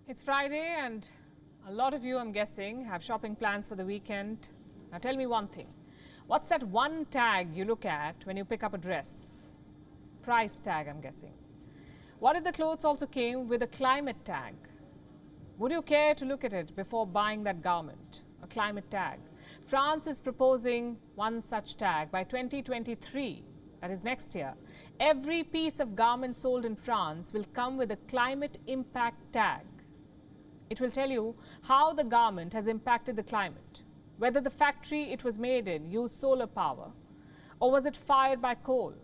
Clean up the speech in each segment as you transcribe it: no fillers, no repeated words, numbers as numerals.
It's Friday and a lot of you, I'm guessing, have shopping plans for the weekend. Now tell me one thing. What's that one tag you look at when you pick up a dress? Price tag, I'm guessing. What if the clothes also came with a climate tag? Would you care to look at it before buying that garment? A climate tag. France is proposing one such tag by 2023, that is next year. Every piece of garment sold in France will come with a climate impact tag. It will tell you how the garment has impacted the climate, whether the factory it was made in used solar power or was it fired by coal,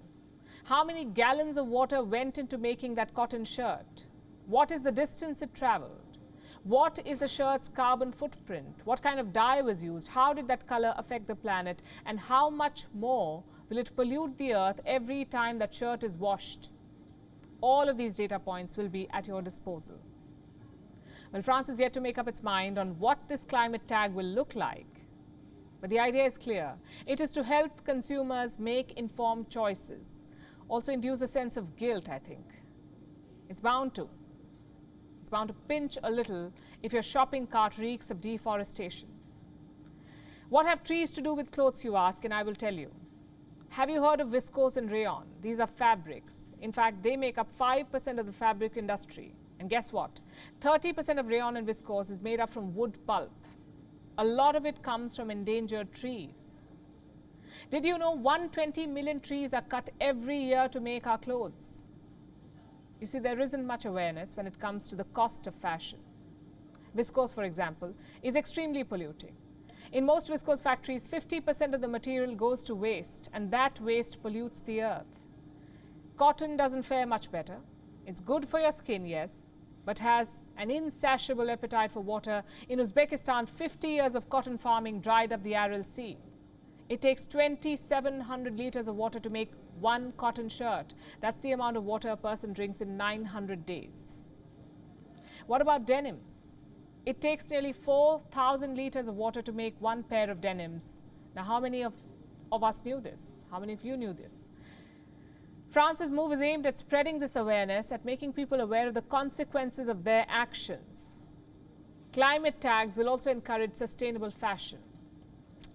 how many gallons of water went into making that cotton shirt, what is the distance it traveled, what is the shirt's carbon footprint, what kind of dye was used, how did that color affect the planet, and how much more will it pollute the earth every time that shirt is washed. All of these data points will be at your disposal. Well, France is yet to make up its mind on what this climate tag will look like. But the idea is clear. It is to help consumers make informed choices. Also induce a sense of guilt, I think. It's bound to. It's bound to pinch a little if your shopping cart reeks of deforestation. What have trees to do with clothes, you ask, and I will tell you. Have you heard of viscose and rayon? These are fabrics. In fact, they make up 5% of the fabric industry. And guess what? 30% of rayon and viscose is made up from wood pulp. A lot of it comes from endangered trees. Did you know 120 million trees are cut every year to make our clothes? You see, there isn't much awareness when it comes to the cost of fashion. Viscose, for example, is extremely polluting. In most viscose factories, 50% of the material goes to waste, and that waste pollutes the earth. Cotton doesn't fare much better. It's good for your skin, yes, but has an insatiable appetite for water. In Uzbekistan, 50 years of cotton farming dried up the Aral Sea. It takes 2,700 liters of water to make one cotton shirt. That's the amount of water a person drinks in 900 days. What about denims? It takes nearly 4,000 liters of water to make one pair of denims. Now, how many of us knew this? How many of you knew this? France's move is aimed at spreading this awareness, at making people aware of the consequences of their actions. Climate tags will also encourage sustainable fashion.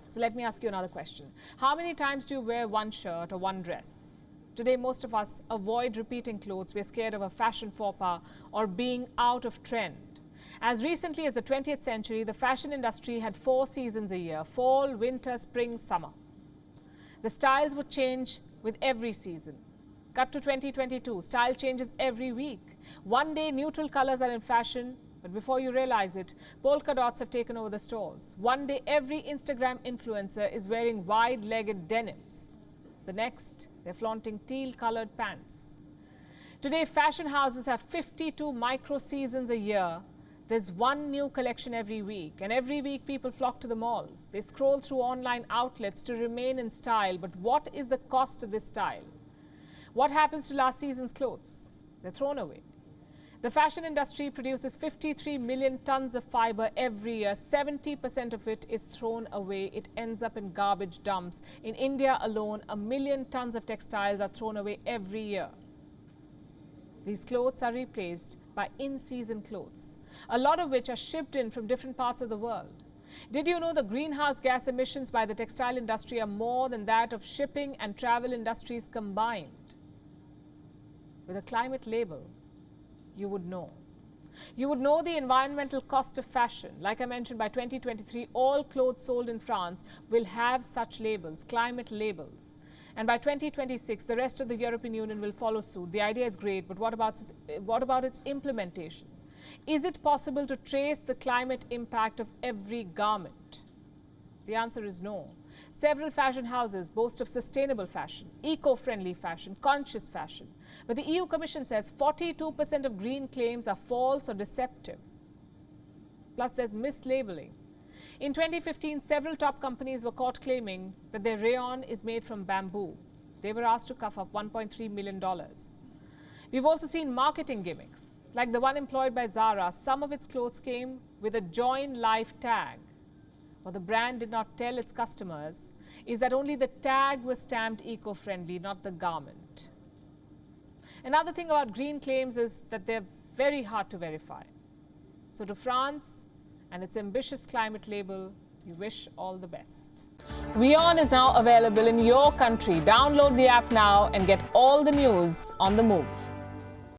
So let me ask you another question. How many times do you wear one shirt or one dress? Today, most of us avoid repeating clothes. We're scared of a fashion faux pas or being out of trend. As recently as the 20th century, the fashion industry had 4 seasons a year: fall, winter, spring, summer. The styles would change with every season. Cut to 2022, style changes every week. One day, neutral colors are in fashion, but before you realize it, polka dots have taken over the stores. One day, every Instagram influencer is wearing wide-legged denims. The next, they're flaunting teal-colored pants. Today, fashion houses have 52 micro-seasons a year. There's one new collection every week, and every week people flock to the malls. They scroll through online outlets to remain in style, but what is the cost of this style? What happens to last season's clothes? They're thrown away. The fashion industry produces 53 million tons of fiber every year. 70% of it is thrown away. It ends up in garbage dumps. In India alone, 1 million tons of textiles are thrown away every year. These clothes are replaced by in-season clothes, a lot of which are shipped in from different parts of the world. Did you know the greenhouse gas emissions by the textile industry are more than that of shipping and travel industries combined? With a climate label, you would know. You would know the environmental cost of fashion. Like I mentioned, by 2023, all clothes sold in France will have such labels, climate labels. And by 2026, the rest of the European Union will follow suit. The idea is great, but what about its implementation? Is it possible to trace the climate impact of every garment? The answer is no. Several fashion houses boast of sustainable fashion, eco-friendly fashion, conscious fashion. But the EU Commission says 42% of green claims are false or deceptive. Plus, there's mislabeling. In 2015, several top companies were caught claiming that their rayon is made from bamboo. They were asked to cough up $1.3 million. We've also seen marketing gimmicks, like the one employed by Zara. Some of its clothes came with a Join Life tag. What the brand did not tell its customers is that only the tag was stamped eco-friendly, not the garment. Another thing about green claims is that they're very hard to verify. So to France and its ambitious climate label, we wish all the best. WION is now available in your country. Download the app now and get all the news on the move.